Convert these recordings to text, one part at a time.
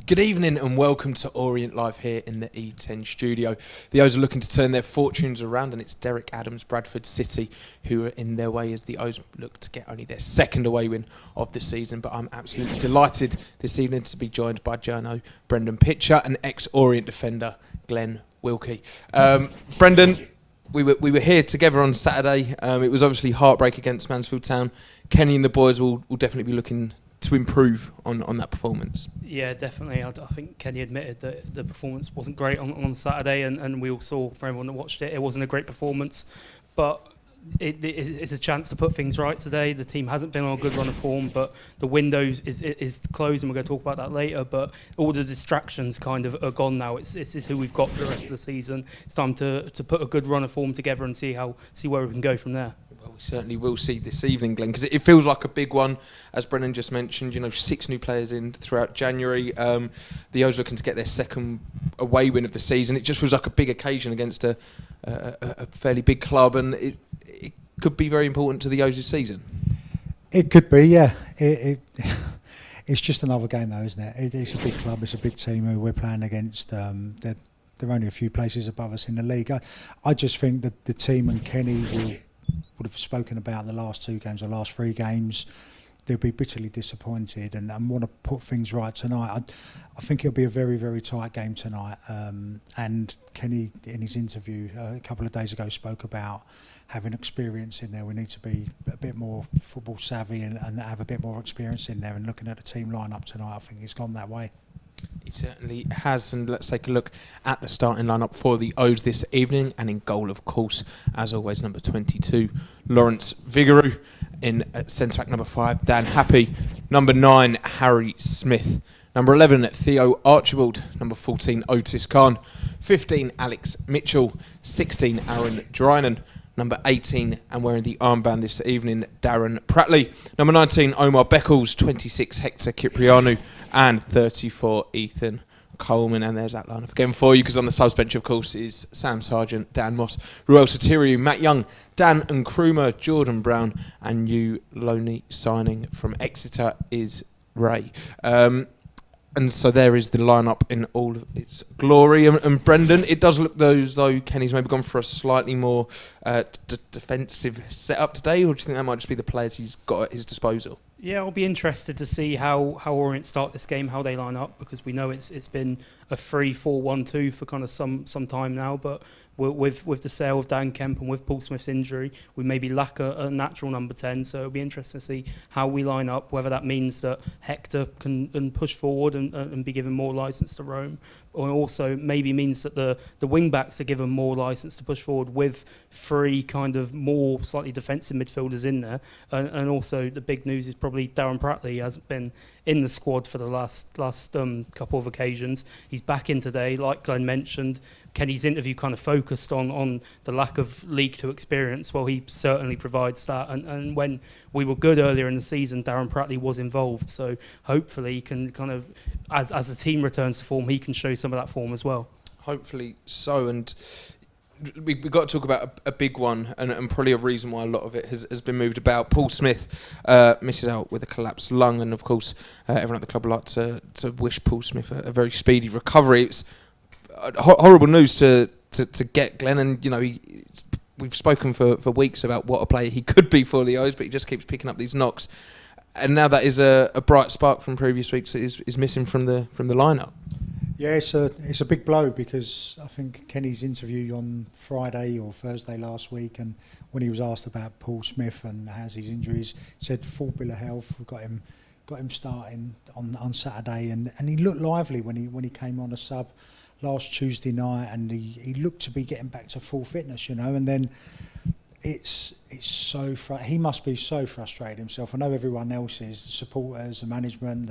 Good evening and welcome to Orient Live here in the E10 studio. The O's are looking to turn their fortunes around, and it's Derek Adams' Bradford City who are in their way as the O's look to get only their second away win of the season. But I'm absolutely delighted this evening to be joined by journo Brendan Pitcher and ex-Orient defender Glenn Wilkie. Brendan, we were here together on Saturday. It was obviously heartbreak against Mansfield Town. Kenny and the boys will definitely be looking to improve on that performance. Yeah, definitely. I think Kenny admitted that the performance wasn't great on Saturday, and we all saw, for everyone that watched it, it wasn't a great performance. But it's a chance to put things right today. The team hasn't been on a good run of form, but the window is closed, and we're going to talk about that later. But all the distractions kind of are gone now. It's who we've got for the rest of the season. It's time to put a good run of form together and see where we can go from there. Well, we certainly will see this evening, Glenn, because it feels like a big one, as Brendan just mentioned. 6 new players in throughout January. The O's looking to get their second away win of the season. It just feels like a big occasion against a fairly big club, and it could be very important to the O's this season. It could be, yeah. It's just another game, though, isn't it? It's a big club. It's a big team who we're playing against. They're only a few places above us in the league. I just think that the team and Kenny would have spoken about the last 2 games, the last 3 games. They'll be bitterly disappointed and want to put things right tonight. I think it'll be a very, very tight game tonight. And Kenny, in his interview a couple of days ago, spoke about having experience in there. We need to be a bit more football savvy and have a bit more experience in there. And looking at the team lineup tonight, I think he's gone that way. He certainly has, and let's take a look at the starting lineup for the O's this evening. And in goal, of course, as always, number 22, Lawrence Vigouroux. In centre-back number 5, Dan Happy. Number 9, Harry Smith. Number 11, Theo Archibald. Number 14, Otis Khan. 15, Alex Mitchell. 16, Aaron Drynan. Number 18, and wearing the armband this evening, Darren Pratley. Number 19, Omar Beckles. 26, Hector Cipriano. And 34, Ethan Coleman. And there's that lineup again for you, because on the subs bench, of course, is Sam Sargent, Dan Moss, Ruel Satiriou, Matt Young, Dan and Krumer, Jordan Brown, and new lonely signing from Exeter is Ray. And so there is the lineup in all of its glory. And Brendan, it does look as though Kenny's maybe gone for a slightly more defensive setup today, or do you think that might just be the players he's got at his disposal? Yeah, I'll be interested to see how Orient start this game, how they line up, because we know it's been a 3-4-1-2 for kind of some time now. But with the sale of Dan Kemp and with Paul Smith's injury, we maybe lack a natural number 10. So it'll be interesting to see how we line up, whether that means that Hector can push forward and be given more licence to roam, or also maybe means that the wing backs are given more licence to push forward with 3 kind of more slightly defensive midfielders in there. And also the big news is probably Darren Pratley. He hasn't been in the squad for the last couple of occasions. He's back in today, like Glenn mentioned. Kenny's interview kind of focused on the lack of League 2 experience. Well, he certainly provides that. And when we were good earlier in the season, Darren Pratley was involved. So hopefully he can kind of, as the team returns to form, he can show some of that form as well. Hopefully so. And we've got to talk about a big one, and probably a reason why a lot of it has been moved about. Paul Smith misses out with a collapsed lung, and of course everyone at the club would like to wish Paul Smith a very speedy recovery. It's horrible news to get, Glenn, and we've spoken for weeks about what a player he could be for the O's, but he just keeps picking up these knocks, and now that is a bright spark from previous weeks that is missing from the lineup. Yeah, it's a big blow, because I think Kenny's interview on Friday or Thursday last week, and when he was asked about Paul Smith and how's his injuries, said full bill of health. We've got him starting on Saturday, and he looked lively when he came on a sub last Tuesday night, and he looked to be getting back to full fitness, and then it's so he must be so frustrated himself. I know everyone else is, the supporters, the management,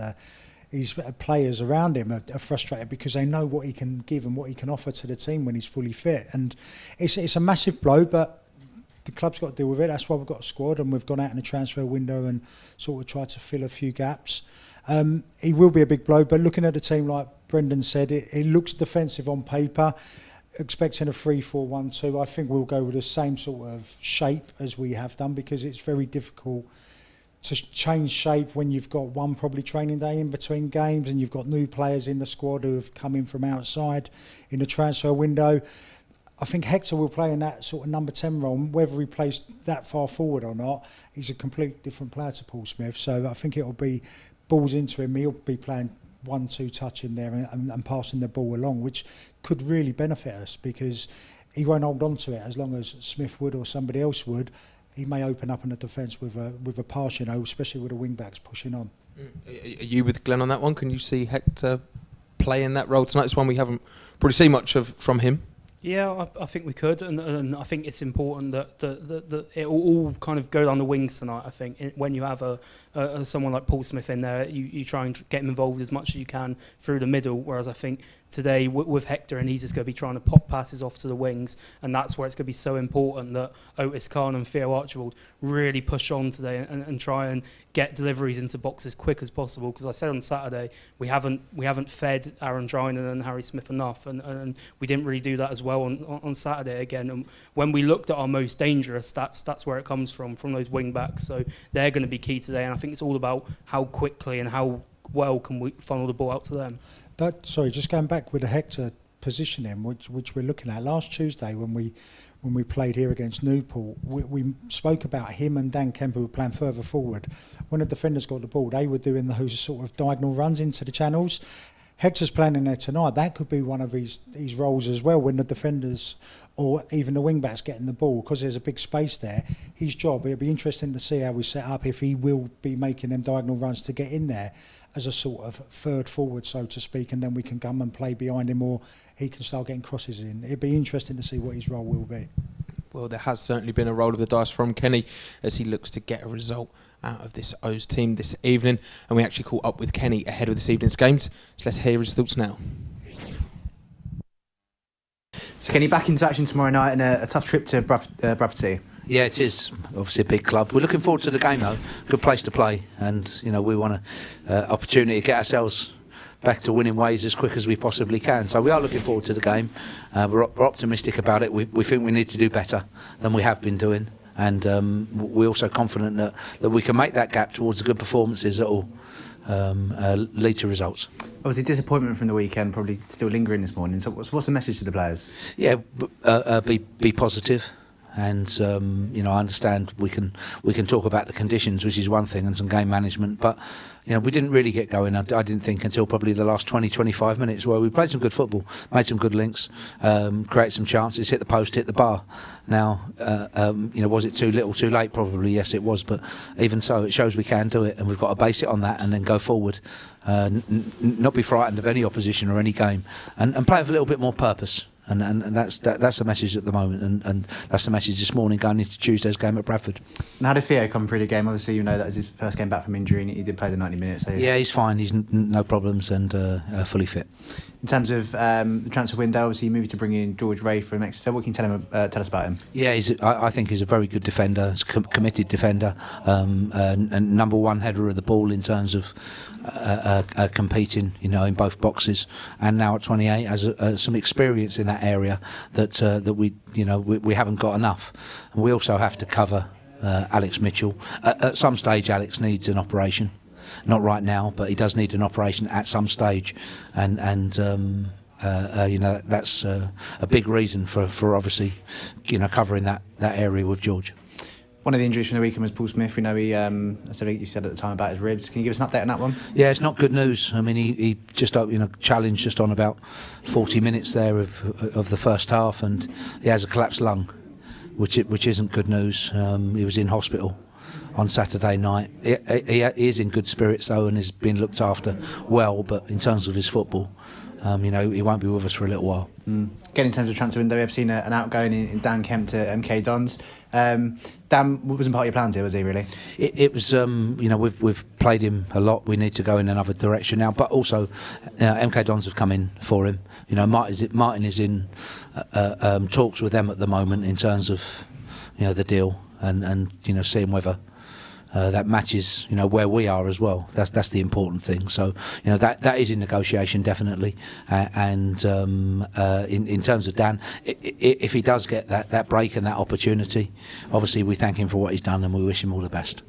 his players around him are frustrated, because they know what he can give and what he can offer to the team when he's fully fit. And it's a massive blow, but the club's got to deal with it. That's why we've got a squad, and we've gone out in the transfer window and sort of tried to fill a few gaps. He will be a big blow, but looking at the team, like Brendan said, it looks defensive on paper. Expecting a 3-4-1-2, I think we'll go with the same sort of shape as we have done, because it's very difficult to change shape when you've got one probably training day in between games and you've got new players in the squad who have come in from outside in the transfer window. I think Hector will play in that sort of number 10 role. Whether he plays that far forward or not, he's a completely different player to Paul Smith. So I think it'll be balls into him. He'll be playing 1-2 touch in there and passing the ball along, which could really benefit us because he won't hold on to it as long as Smith would or somebody else would. He may open up in the defence with a pass, especially with the wing backs pushing on. Are you with Glenn on that one? Can you see Hector playing that role tonight? It's one we haven't probably seen much of from him. Yeah, I think we could, and I think it's important that it will all kind of go down the wings tonight. I think when you have someone like Paul Smith in there, you try and get him involved as much as you can through the middle. Whereas I think today with Hector, and he's just going to be trying to pop passes off to the wings, and that's where it's going to be so important that Otis Khan and Theo Archibald really push on today and try and get deliveries into box as quick as possible. Because I said on Saturday we haven't fed Aaron Drinan and Harry Smith enough, and we didn't really do that as well on Saturday again. And when we looked at our most dangerous, that's where it comes from those wing backs. So they're going to be key today, and I think it's all about how quickly and how well can we funnel the ball out to them. Just going back with the Hector positioning, which we're looking at. Last Tuesday when we played here against Newport, we spoke about him and Dan Kemp, who were playing further forward. When the defenders got the ball, they were doing those sort of diagonal runs into the channels. Hector's playing in there tonight. That could be one of his roles as well, when the defenders or even the wing-backs getting the ball, because there's a big space there. His job, it'll be interesting to see how we set up, if he will be making them diagonal runs to get in there as a sort of third forward, so to speak, and then we can come and play behind him, or he can start getting crosses in. It'd be interesting to see what his role will be. Well, there has certainly been a roll of the dice from Kenny as he looks to get a result out of this O's team this evening, and we actually caught up with Kenny ahead of this evening's games, so let's hear his thoughts now. So Kenny, back into action tomorrow night and a tough trip to Bradford City. Yeah, it is obviously a big club. We're looking forward to the game though. Good place to play, and we want an opportunity to get ourselves back to winning ways as quick as we possibly can. So we are looking forward to the game. We're optimistic about it. We think we need to do better than we have been doing, and we're also confident that we can make that gap towards the good performances that will lead to results. Obviously, disappointment from the weekend probably still lingering this morning. So what's the message to the players? Yeah, be positive. And I understand we can talk about the conditions, which is one thing, and some game management, but we didn't really get going. I didn't think until probably the last 20-25 minutes, where we played some good football, made some good links, created some chances, hit the post, hit the bar. Now, was it too little, too late? Probably yes, it was. But even so, it shows we can do it, and we've got to base it on that, and then go forward, not be frightened of any opposition or any game, and play with a little bit more purpose. And that's the message at the moment, and that's the message this morning going into Tuesday's game at Bradford. And how did Theo come through the game? Obviously, that was his first game back from injury, and he did play the 90 minutes. So yeah, he's fine. He's no problems and fully fit. In terms of the transfer window, obviously you moved to bring in George Ray from Exeter. What can you tell us about him? Yeah, I think he's a very good defender, committed defender, and number one header of the ball in terms of competing, in both boxes, and now at 28 has some experience in that area that we haven't got enough, and we also have to cover Alex Mitchell. At some stage, Alex needs an operation. Not right now, but he does need an operation at some stage, and that's a big reason for obviously covering that area with George. One of the injuries from the weekend was Paul Smith. We know you said at the time about his ribs. Can you give us an update on that one? Yeah, it's not good news. I mean, he just challenged just on about 40 minutes there of the first half, and he has a collapsed lung, which isn't good news. He was in hospital on Saturday night. He is in good spirits though, and is being looked after well. But in terms of his football, he won't be with us for a little while. Again, in terms of transfer window, we have seen an outgoing in Dan Kemp to MK Dons. Dan wasn't part of your plans here, was he, really? It was, we've played him a lot. We need to go in another direction now. But also, MK Dons have come in for him. Martin is in talks with them at the moment in terms of, the deal and seeing whether that matches, where we are as well. That's the important thing. So, that is in negotiation definitely. And in terms of Dan, if he does get that break and that opportunity, obviously we thank him for what he's done and we wish him all the best.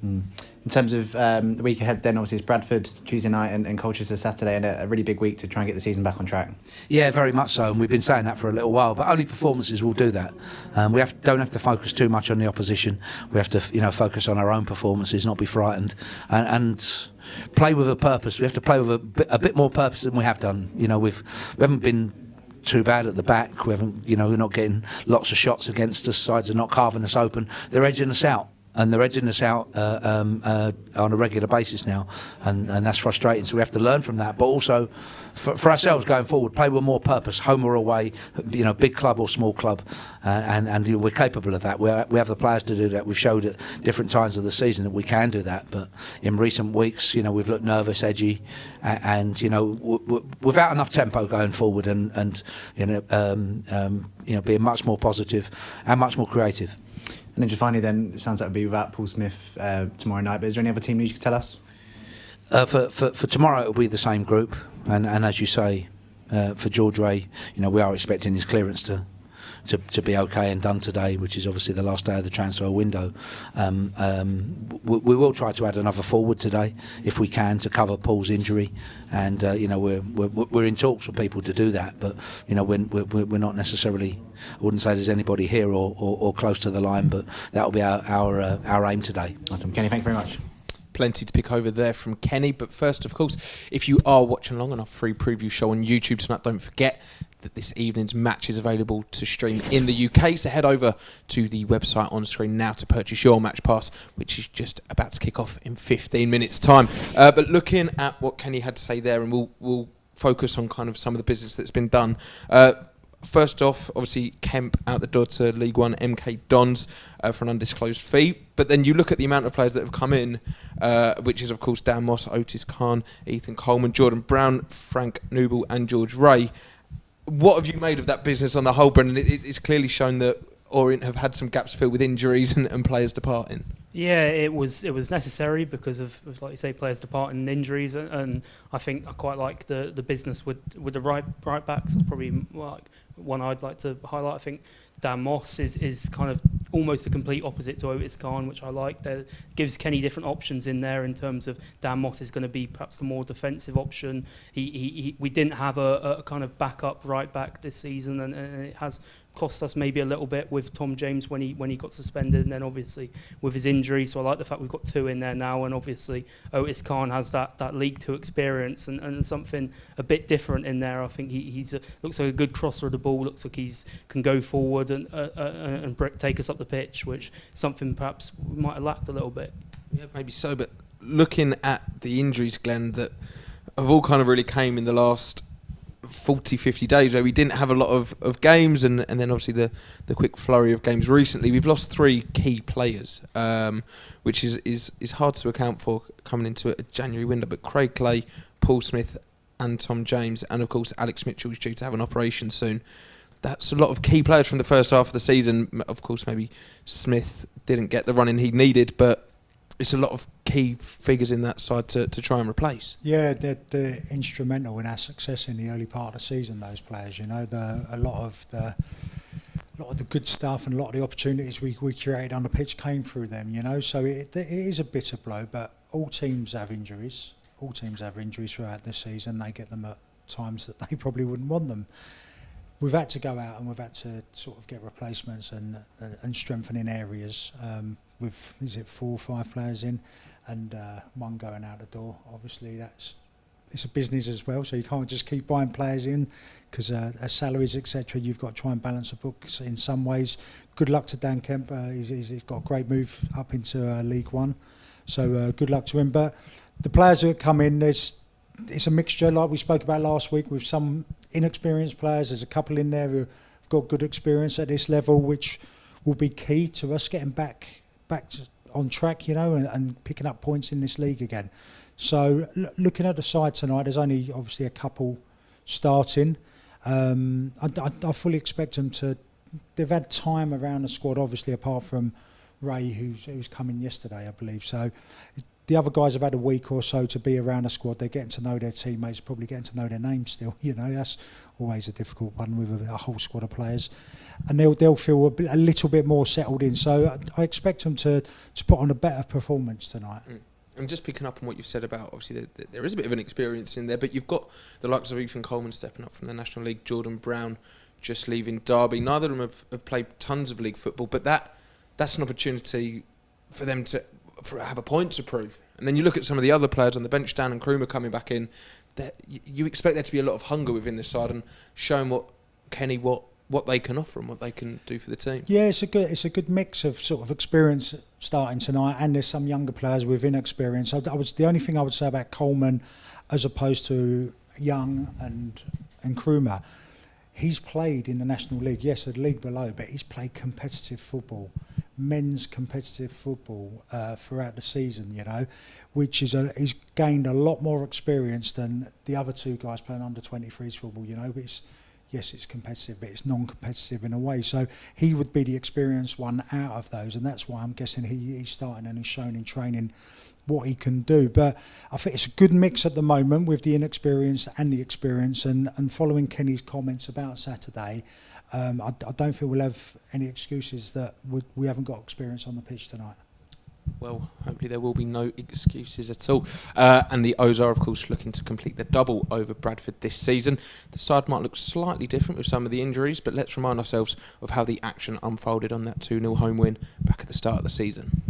In terms of the week ahead, then obviously it's Bradford Tuesday night and Colchester Saturday, and a really big week to try and get the season back on track. Yeah, very much so, and we've been saying that for a little while. But only performances will do that. We don't have to focus too much on the opposition. We have to, focus on our own performances, not be frightened, and play with a purpose. We have to play with a bit more purpose than we have done. We haven't been too bad at the back. We haven't, we're not getting lots of shots against us. Sides are not carving us open. They're edging us out. And they're edging us out on a regular basis now, and that's frustrating. So we have to learn from that, but also for ourselves going forward, play with more purpose, home or away, big club or small club, and we're capable of that. We have the players to do that. We've showed at different times of the season that we can do that. But in recent weeks, we've looked nervous, edgy, and without enough tempo going forward, and being much more positive and much more creative. And then just finally, then it sounds like it'll be without Paul Smith tomorrow night. But is there any other team news you could tell us? For tomorrow, it'll be the same group, and as you say, for George Ray, we are expecting his clearance to be okay and done today, which is obviously the last day of the transfer window. We will try to add another forward today if we can to cover Paul's injury, and we're in talks with people to do that, but we're not necessarily. I wouldn't say there's anybody here or close to the line, but that'll be our aim today. Awesome, Kenny. Thank you very much. Plenty to pick over there from Kenny, but first, of course, if you are watching along on our free preview show on YouTube tonight, don't forget that this evening's match is available to stream in the UK, so head over to the website on screen now to purchase your match pass, which is just about to kick off in 15 minutes time. But looking at what Kenny had to say there, and we'll focus on kind of some of the business that's been done. First off, obviously, Kemp out the door to League One MK Dons for an undisclosed fee. But then you look at the amount of players that have come in, which is, of course, Dan Moss, Otis Khan, Ethan Coleman, Jordan Brown, Frank Noble and George Ray. What have you made of that business on the whole, Brendan? It's clearly shown that Orient have had some gaps filled with injuries and players departing. Yeah, it was necessary because of, like you say, players departing and injuries, and I think I quite like the business with the right backs. That's probably like one I'd like to highlight. I think Dan Moss is kind of almost a complete opposite to Otis Khan, which I like. There gives Kenny different options in there in terms of Dan Moss is going to be perhaps the more defensive option. We didn't have a kind of backup right back this season, and it has cost us maybe a little bit with Tom James when he got suspended, and then obviously with his injury. So I like the fact we've got two in there now, and obviously Otis Khan has that League Two experience and something a bit different in there. I think he's looks like a good crosser of the ball. Looks like can go forward and take us up the pitch, which is something perhaps we might have lacked a little bit. Yeah, maybe so. But looking at the injuries, Glenn, that have all kind of really came in the last 40-50 days, where we didn't have a lot of games, and then obviously the quick flurry of games recently. We've lost three key players, which is hard to account for coming into a January window. But Craig Clay, Paul Smith and Tom James, and of course Alex Mitchell is due to have an operation soon. That's a lot of key players from the first half of the season. Of course, maybe Smith didn't get the running he needed, but it's a lot of key figures in that side to try and replace. Yeah, they're instrumental in our success in the early part of the season, those players. A lot of the good stuff and a lot of the opportunities we created on the pitch came through them, So it is a bitter blow, but all teams have injuries. All teams have injuries throughout the season. They get them at times that they probably wouldn't want them. We've had to go out and we've had to sort of get replacements and strengthening areas with, 4 or 5 players in and one going out the door. Obviously, it's a business as well, so you can't just keep buying players in because as salaries, etc., you've got to try and balance the books in some ways. Good luck to Dan Kemp. He's got a great move up into League One, so good luck to him. But the players that come in, it's a mixture, like we spoke about last week, with some inexperienced players. There's a couple in there who've got good experience at this level, which will be key to us getting back on track, and picking up points in this league again. So looking at the side tonight, there's only obviously a couple starting. I fully expect them to. They've had time around the squad, obviously, apart from Ray, who's come in yesterday, I believe. So the other guys have had a week or so to be around the squad. They're getting to know their teammates, probably getting to know their names still. That's always a difficult one with a whole squad of players. And they'll feel a little bit more settled in. So I expect them to put on a better performance tonight. And just picking up on what you've said about, obviously, there is a bit of an experience in there, but you've got the likes of Ethan Coleman stepping up from the National League, Jordan Brown just leaving Derby. Neither of them have played tons of league football, but that's an opportunity for them to have a point to prove. And then you look at some of the other players on the bench, Dan and Krumer coming back in, you expect there to be a lot of hunger within the side and showing what they can offer and what they can do for the team. Yeah, it's a good mix of sort of experience starting tonight, and there's some younger players with inexperience. The only thing I would say about Coleman, as opposed to Young and Krumer, he's played in the National League, yes, a league below, but he's played competitive football, men's competitive football throughout the season, which is he's gained a lot more experience than the other two guys playing under 23s football, but it's competitive, but it's non-competitive in a way. So he would be the experienced one out of those, and that's why I'm guessing he's starting and he's shown in training what he can do. But I think it's a good mix at the moment with the inexperience and the experience. And following Kenny's comments about Saturday, I don't think we'll have any excuses that we haven't got experience on the pitch tonight. Well, hopefully there will be no excuses at all. And the O's are, of course, looking to complete the double over Bradford this season. The side might look slightly different with some of the injuries, but let's remind ourselves of how the action unfolded on that 2-0 home win back at the start of the season.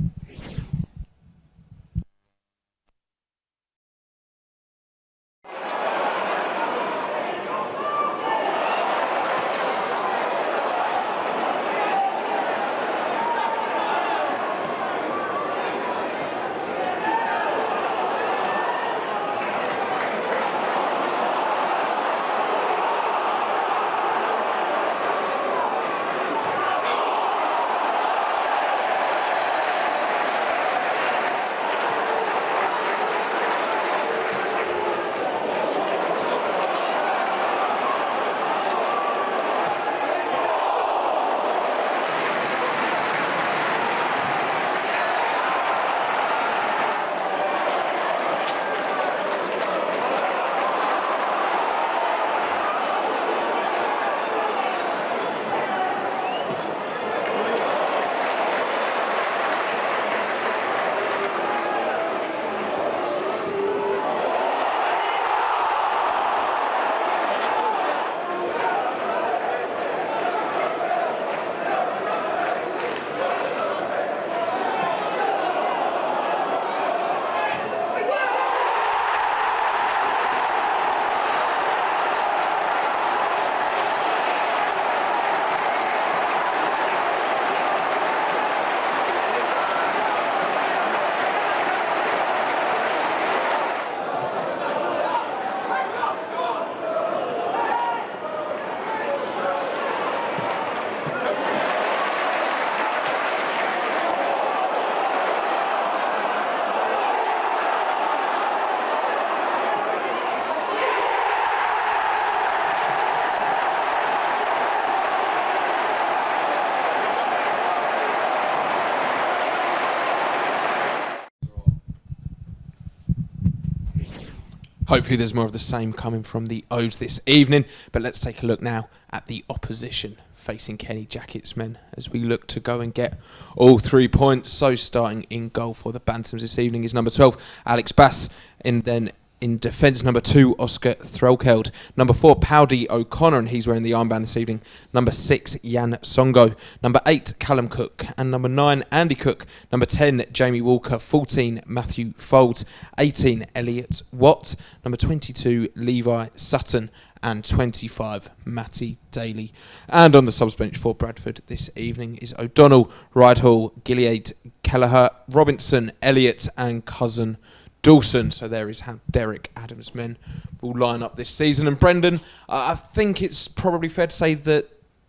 Hopefully there's more of the same coming from the O's this evening, but let's take a look now at the opposition facing Kenny Jackets men as we look to go and get all 3 points. So starting in goal for the Bantams this evening is number 12, Alex Bass, and then in defence, number 2, Oscar Threlkeld. Number 4, Powdy O'Connor, and he's wearing the armband this evening. Number 6, Jan Songo. Number 8, Callum Cook. And number 9, Andy Cook. Number 10, Jamie Walker. 14, Matthew Folds. 18, Elliot Watt. Number 22, Levi Sutton. And 25, Matty Daly. And on the subs bench for Bradford this evening is O'Donnell, Rydhall, Gilead, Kelleher, Robinson, Elliott and cousin Dawson. So there is how Derek Adams' men will line up this season. And Brendan, I think it's probably fair to say that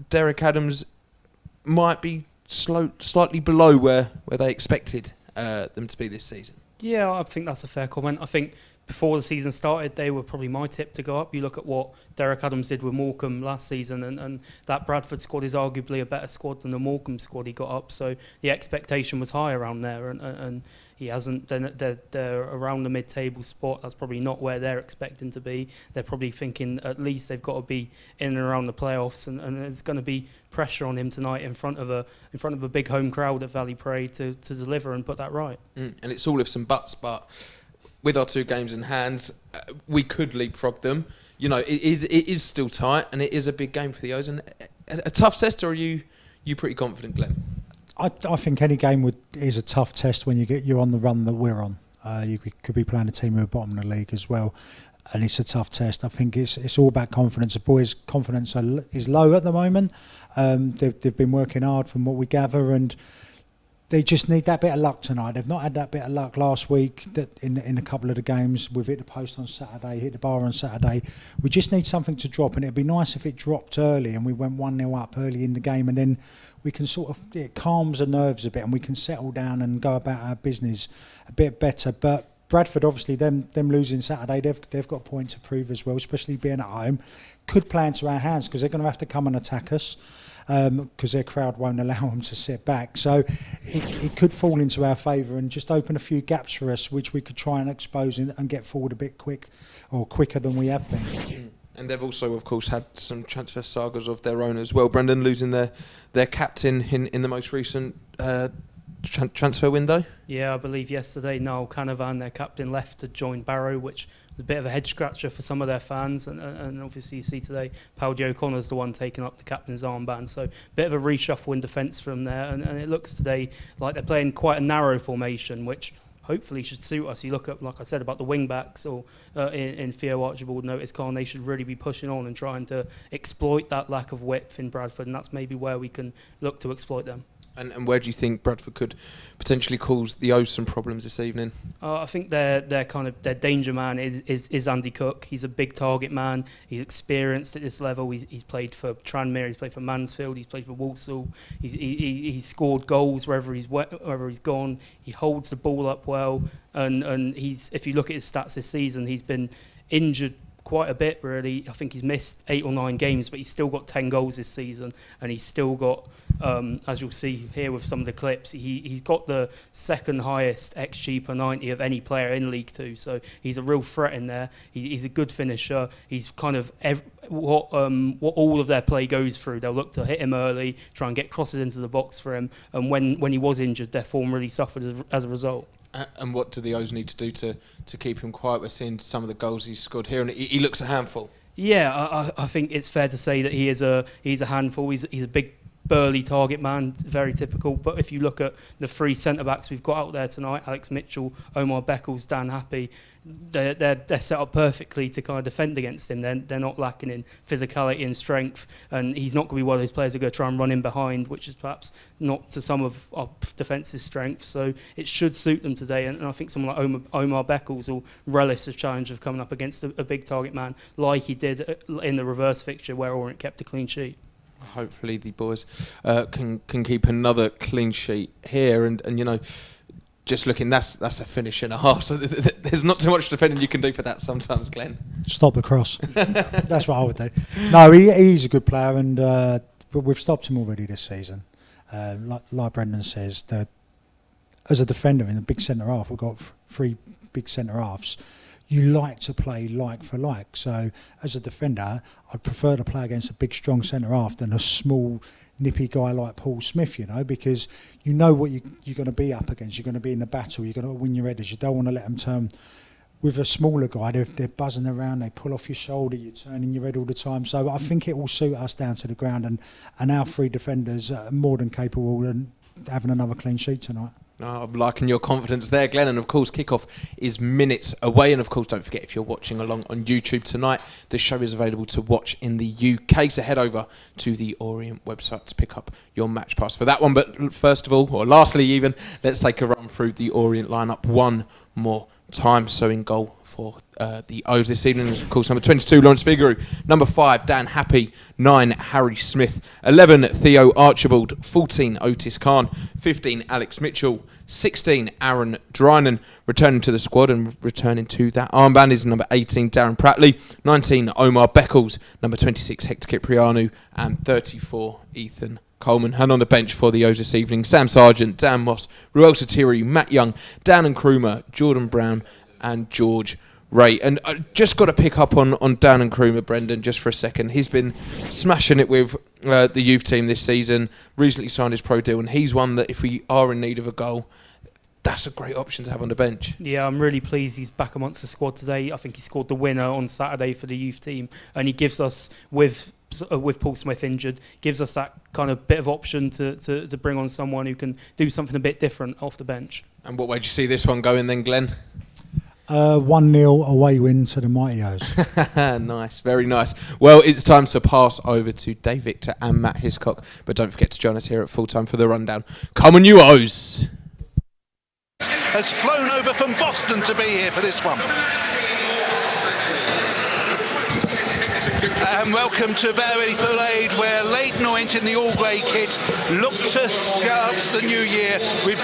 Derek Adams might be slightly below where they expected them to be this season. Yeah, I think that's a fair comment. I think before the season started, they were probably my tip to go up. You look at what Derek Adams did with Morecambe last season, and that Bradford squad is arguably a better squad than the Morecambe squad he got up. So the expectation was high around there, and he hasn't. They're around the mid-table spot. That's probably not where they're expecting to be. They're probably thinking at least they've got to be in and around the playoffs, and there's going to be pressure on him tonight in front of a big home crowd at Valley Parade to deliver and put that right. And it's all ifs and buts, but with our 2 games in hand, we could leapfrog them. You know, it is still tight, and it is a big game for the O's. And a tough test, or are you pretty confident, Glenn? I think any game is a tough test when you're on the run that we're on. You could be playing a team who are bottom of the league as well, and it's a tough test. I think it's all about confidence. The boys' confidence is low at the moment. They've been working hard from what we gather, and they just need that bit of luck tonight. They've not had that bit of luck last week in a couple of the games. We've hit the post on Saturday, hit the bar on Saturday. We just need something to drop, and it'd be nice if it dropped early and we went 1-0 up early in the game, and then we can it calms the nerves a bit and we can settle down and go about our business a bit better. But Bradford, obviously, them losing Saturday, they've got a point to prove as well, especially being at home. Could play into our hands because they're going to have to come and attack us. Because their crowd won't allow them to sit back. So it could fall into our favour and just open a few gaps for us, which we could try and expose and get forward a bit quicker than we have been. And they've also, of course, had some transfer sagas of their own as well. Brendan, losing their captain in the most recent transfer window. Yeah, I believe yesterday Niall Canavan, their captain, left to join Barrow, which was a bit of a head scratcher for some of their fans. And obviously you see today, Paddy O'Connor's the one taking up the captain's armband. So a bit of a reshuffle in defence from there. And it looks today like they're playing quite a narrow formation, which hopefully should suit us. You look at, like I said, about the wing backs or in Theo Archibald and Otis Khan, they should really be pushing on and trying to exploit that lack of width in Bradford, and that's maybe where we can look to exploit them. And where do you think Bradford could potentially cause the O's some problems this evening? I think their danger man is Andy Cook. He's a big target man. He's experienced at this level. He's played for Tranmere. He's played for Mansfield. He's played for Walsall. He's scored goals wherever he's gone. He holds the ball up well, and if you look at his stats this season, he's been injured quite a bit, really. I think he's missed 8 or 9 games, but he's still got 10 goals this season, and he's still got, as you'll see here with some of the clips, he's got the second highest XG per 90 of any player in League Two, so he's a real threat in there. He's a good finisher. He's kind of what all of their play goes through. They'll look to hit him early, try and get crosses into the box for him, and when he was injured, their form really suffered as a result. And what do the O's need to do to keep him quiet? We're seeing some of the goals he's scored here, and he looks a handful. Yeah, I think it's fair to say that he's a handful. He's a big, burly target man, very typical. But if you look at the 3 centre-backs we've got out there tonight, Alex Mitchell, Omar Beckles, Dan Happy, they're set up perfectly to kind of defend against him. They're not lacking in physicality and strength, and he's not going to be one of those players who are going to try and run in behind, which is perhaps not to some of our defence's strengths. So it should suit them today, and I think someone like Omar Beckles will relish the challenge of coming up against a big target man like he did in the reverse fixture where Orient kept a clean sheet. Hopefully the boys can keep another clean sheet here, and you know, just looking, that's a finish and a half. So there's not too much defending you can do for that sometimes, Glenn. Stop the cross. That's what I would do. No, he's a good player, and but we've stopped him already this season. Like Brendan says, that as a defender in a big centre half, we've got 3 big centre halves. You like to play like for like. So as a defender, I'd prefer to play against a big, strong centre half than a small, nippy guy like Paul Smith, you know, because you know what you're going to be up against. You're going to be in the battle. You're going to win your headers. You don't want to let them turn. With a smaller guy, they're buzzing around. They pull off your shoulder. You're turning your head all the time. So I think it will suit us down to the ground. And our 3 defenders are more than capable of having another clean sheet tonight. Oh, I'm liking your confidence there, Glenn. And of course, kickoff is minutes away. And of course, don't forget, if you're watching along on YouTube tonight, the show is available to watch in the UK. So head over to the Orient website to pick up your match pass for that one. But first of all, or lastly even, let's take a run through the Orient lineup one more time. So in goal for the O's this evening is, of course, number 22, Lawrence Vigouroux. Number 5, Dan Happy. 9, Harry Smith. 11, Theo Archibald. 14, Otis Khan. 15, Alex Mitchell. 16, Aaron Drynan. Returning to the squad and returning to that armband is number 18, Darren Pratley. 19, Omar Beckles. Number 26, Hector Cipriano. And 34, Ethan Coleman. And on the bench for the O's this evening, Sam Sargent, Dan Moss, Ruel Satiri, Matt Young, Dan and Krumer, Jordan Brown and George Ray. And I just got to pick up on Dan and Krumer, Brendan, just for a second. He's been smashing it with the youth team this season, recently signed his pro deal, and he's one that if we are in need of a goal, that's a great option to have on the bench. Yeah, I'm really pleased he's back amongst the squad today. I think he scored the winner on Saturday for the youth team, and he gives us, with Paul Smith injured, gives us that kind of bit of option to bring on someone who can do something a bit different off the bench. And what way do you see this one going then, Glenn? 1-0 away win to the Mighty O's. Nice, very nice. Well, it's time to pass over to Dave Victor and Matt Hiscock, but don't forget to join us here at full time for the rundown. Come on, you O's! Has flown over from Boston to be here for this one. And welcome to Barry Parade, where Leyton Orient in the all-grey kit look to start the new year with